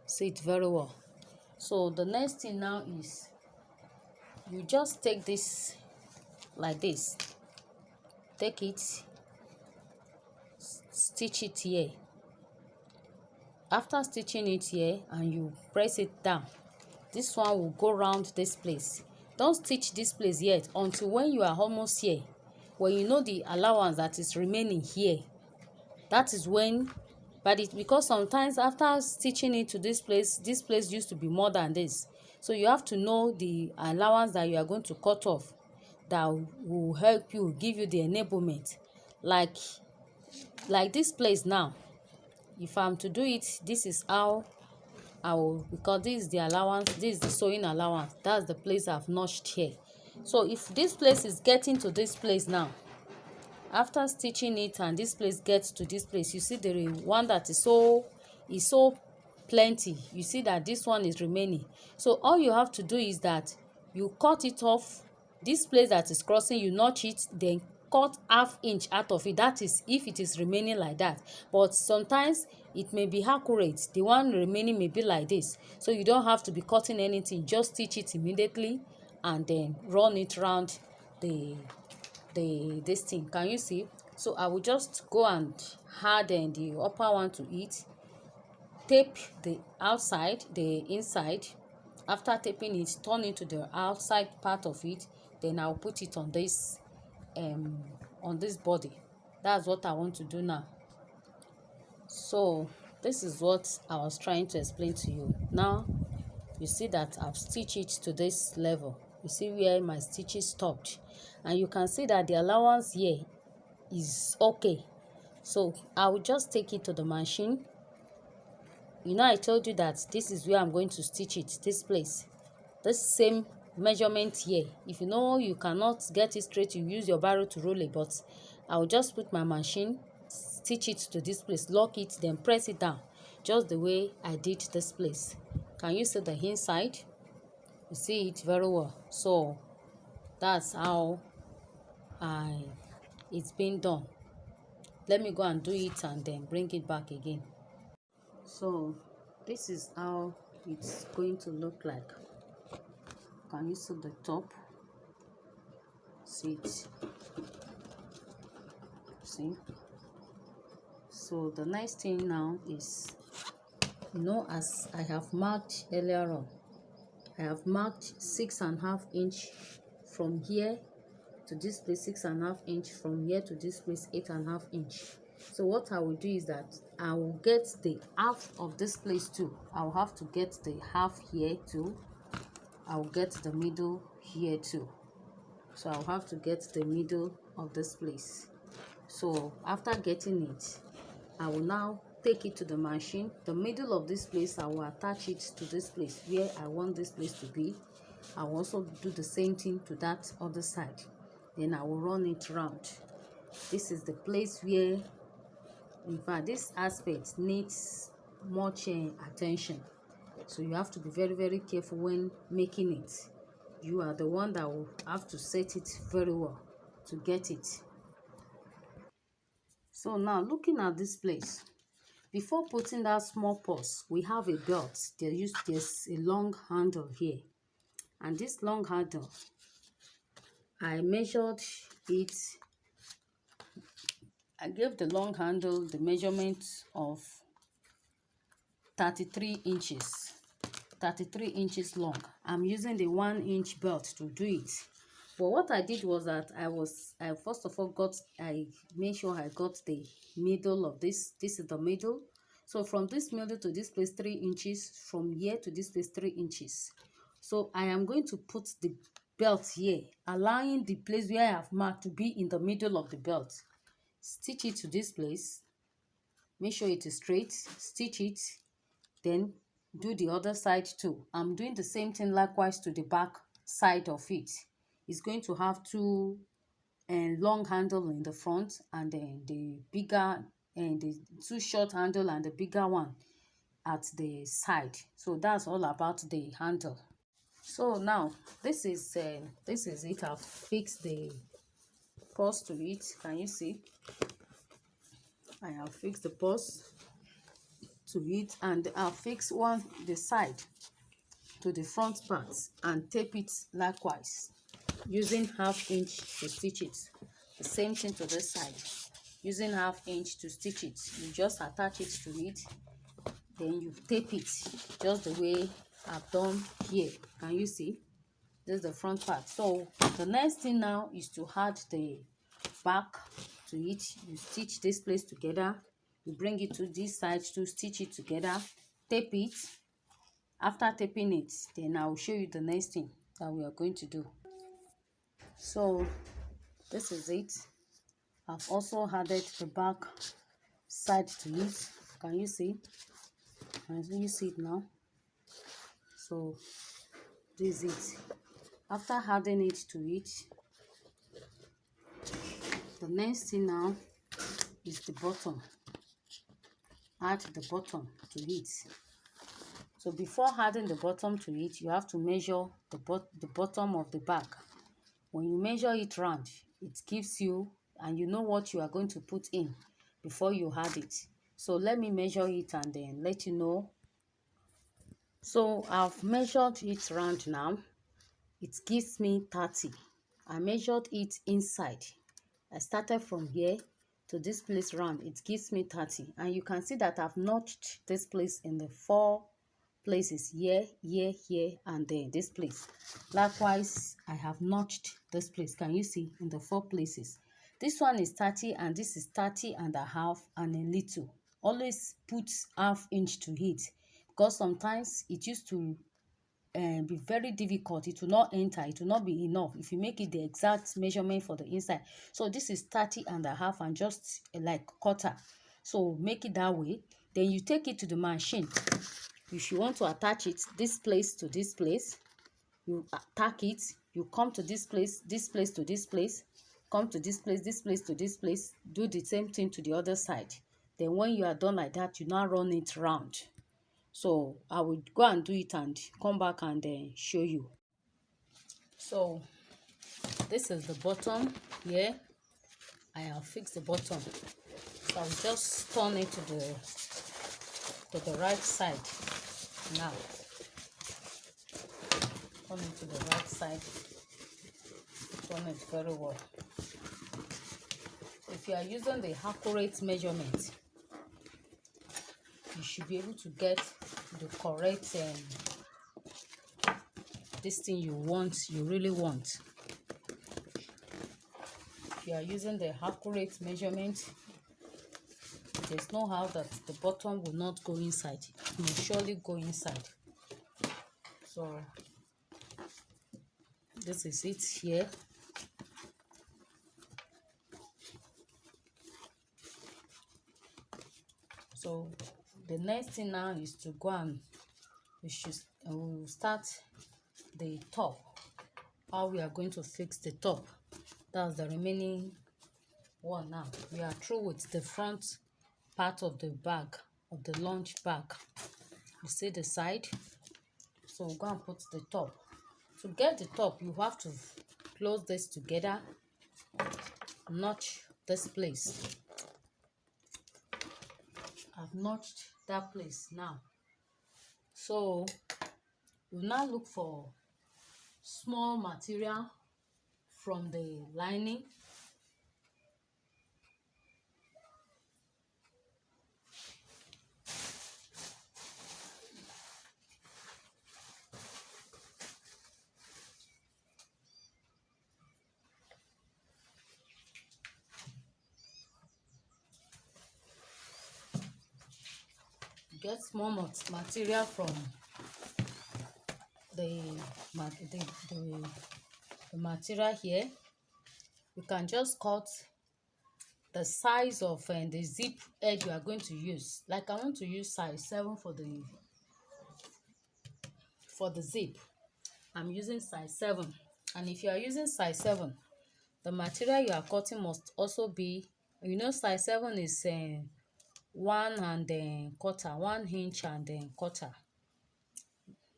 See it very well. So the next thing now is you just take this like this, take it, stitch it here. After stitching it here and you press it down, this one will go around this place. Don't stitch this place yet until when you are almost here, when you know the allowance that is remaining here. That is when, but it, because sometimes after stitching it to this place used to be more than this, so you have to know the allowance that you are going to cut off that will help you, give you the enablement. Like this place now, if I'm to do it, this is how I will, because this is the allowance, this is the sewing allowance, that's the place I've notched here. So if this place is getting to this place now, after stitching it and this place gets to this place, you see the one that is so plenty, you see that this one is remaining. So all you have to do is that you cut it off. This place that is crossing, you notch it, then cut ½ inch out of it. That is if it is remaining like that, but sometimes it may be accurate, the one remaining may be like this, so you don't have to be cutting anything, just stitch it immediately and then run it around this thing. Can you see? So I will just go and harden the upper one to it, tape the outside, the inside. After taping it, turn into the outside part of it, then I'll put it on this body. That's what I want to do now. So this is what I was trying to explain to you. Now you see that I've stitched it to this level. You see where my stitches stopped, and you can see that the allowance here is okay. So I will just take it to the machine. You know, I told you that this is where I'm going to stitch it, this place, this same measurement here. If you know you cannot get it straight, you use your barrow to roll it, but I will just put my machine, stitch it to this place, lock it, then press it down, just the way I did this place. Can you see the inside? You see it very well. So that's how it's been done. Let me go and do it and then bring it back again. So this is how it's going to look like. Can you see the top? See it? See? So the next thing now is, you know, as I have marked earlier on, I have marked 6.5 inch from here to this place, 6.5 inch from here to this place, 8.5 inch. So what I will do is that I will get the half of this place too. I will have to get the half here too. I will get the middle here too. So I'll have to get the middle of this place. So after getting it, I will now take it to the machine. The middle of this place, I will attach it to this place where I want this place to be. I will also do the same thing to that other side. Then I will run it round. This is the place where, in fact, this aspect needs much attention. So you have to be very, very careful when making it. You are the one that will have to set it very well to get it. So now looking at this place, before putting that small purse, we have a belt. There's a long handle here, and this long handle, I measured it. I gave the long handle the measurement of 33 inches. 33 inches long. I'm using the 1 inch belt to do it. But what I did was that I first of all I made sure I got the middle of this. This is the middle. So from this middle to this place 3 inches, from here to this place 3 inches. So I am going to put the belt here, allowing the place where I have marked to be in the middle of the belt. Stitch it to this place. Make sure it is straight. Stitch it. Then do the other side too. I'm doing the same thing likewise to the back side of it. It's going to have two long handle in the front, and then the bigger and the two short handle and the bigger one at the side. So that's all about the handle. So now this is it. I've fixed the purse to it. Can you see? I have fixed the purse. to it, and I'll fix the side to the front parts and tape it likewise using 1/2 inch to stitch it. The same thing to this side, using 1/2 inch to stitch it. You just attach it to it, then you tape it just the way I've done here. Can you see? This is the front part. So the next thing now is to add the back to it. You stitch this place together, you bring it to this side to stitch it together, tape it. After taping it, then I will show you the next thing that we are going to do. So this is it. I've also added the back side to it. Can you see? Can you see it now? So this is it. After adding it to it, the next thing now is the bottom. Add the bottom to it. So before adding the bottom to it, you have to measure the bottom of the bag. When you measure it round, it gives you, and you know what you are going to put in before you add it. So let me measure it and then let you know. So I've measured it round now. It gives me 30. I measured it inside. I started from here to this place round. It gives me 30. And you can see that I've notched this place in the 4 places, here, here, here, and then this place. Likewise, I have notched this place. Can you see? In the 4 places. This one is 30 and this is 30.5 and a little. Always put 1/2 inch to it, because sometimes it used to be very difficult. It will not enter, it will not be enough if you make it the exact measurement for the inside. So this is 30.5 and just like quarter. So make it that way. Then you take it to the machine. If you want to attach it this place to this place, you tack it, you come to this place to this place, come to this place to this place, do the same thing to the other side. Then when you are done like that, you now run it round. So I will go and do it and come back and show you. So this is the bottom here. I have fixed the bottom, so I'll just turn it to the right side now. Turn it to the right side. Turn it very well. If you are using the accurate measurement, you should be able to get the correct this thing you really want. If you are using the accurate measurement, there's no how that the bottom will not go inside. It will surely go inside. So this is it here. So the next thing now is to go and we'll start the top. How we are going to fix the top. That's the remaining one now. We are through with the front part of the bag, of the lunch bag. You see the side. So we'll go and put the top. To get the top, you have to close this together, notch this place. I've notched that place now. So you now look for small material from the lining. Get small material from the material here. You can just cut the size of the zip edge you are going to use. Like I want to use size 7 for the zip. I'm using size 7. And if you are using size 7, the material you are cutting must also be, size 7 is 1 and quarter, 1 inch and quarter,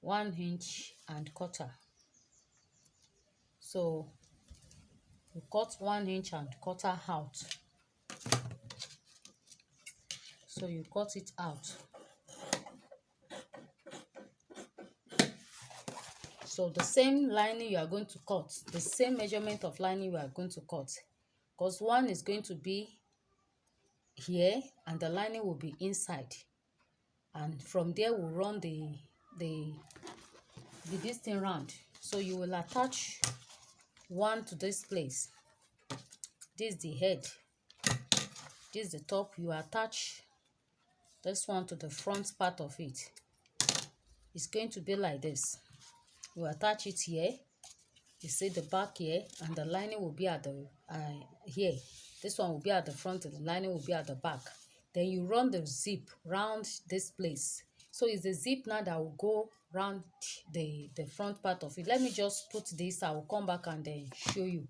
1 inch and quarter. So you cut 1 inch and quarter out. So you cut it out. So the same lining you are going to cut, the same measurement of lining you are going to cut, because one is going to be here and the lining will be inside, and from there we'll run the this thing round. So you will attach one to this place. This is the head, this is the top. You attach this one to the front part of it. It's going to be like this. You attach it here, you see the back here, and the lining will be at the here. This one will be at the front and the lining will be at the back. Then you run the zip round this place. So it's the zip now that will go round the front part of it. Let me just put this, I will come back and then show you.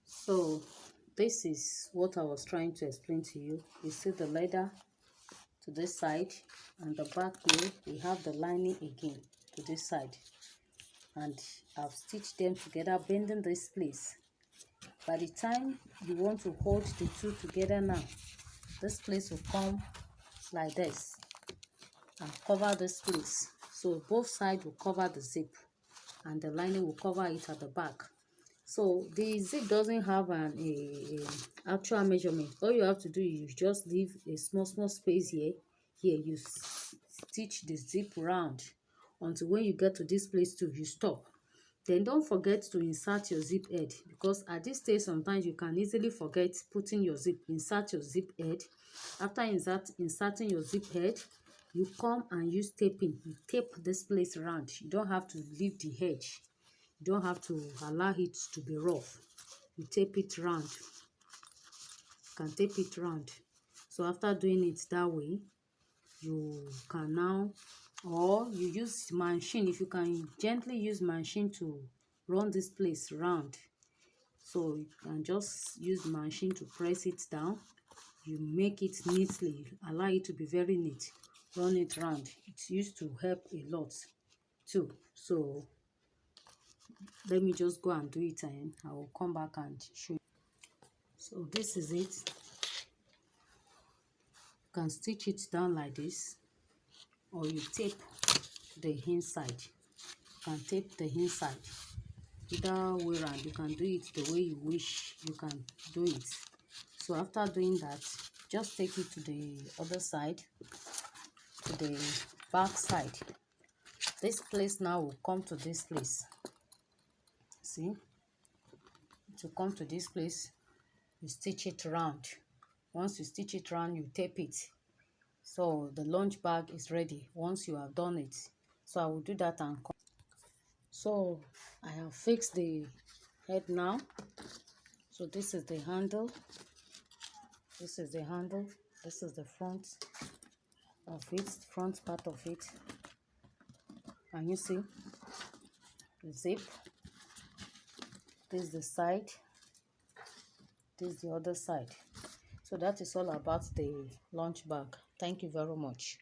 So this is what I was trying to explain to you. You see the leather to this side, and the back here we have the lining again to this side, and I've stitched them together, bending this place. By the time you want to hold the two together now, this place will come like this and cover this place. So both sides will cover the zip and the lining will cover it at the back. So the zip doesn't have an actual measurement. All you have to do is you just leave a small space here. Here you stitch the zip round until when you get to this place too, you stop. Then don't forget to insert your zip head, because at this stage sometimes you can easily forget putting your zip. Insert your zip head. After inserting your zip head, you come and use taping. You tape this place round. You don't have to leave the edge. You don't have to allow it to be rough. You tape it round. You can tape it round. So after doing it that way, you can now, or you use machine. If you can gently use machine to run this place round, so you can just use machine to press it down. You make it neatly, allow it to be very neat, run it round. It's used to help a lot too. So let me just go and do it, and I will come back and show you. So this is it. You can stitch it down like this, or you tape the inside. You can tape the inside. Either way around, you can do it the way you wish. You can do it. So after doing that, just take it to the other side, to the back side. This place now will come to this place. See, to come to this place, you stitch it round. Once you stitch it round, you tape it. So the lunch bag is ready once you have done it. So I will do that and come. So I have fixed the head now. So this is the handle. This is the handle. This is the front of it, front part of it. And you see the zip. This is the side. This is the other side. So that is all about the lunch bag. Thank you very much.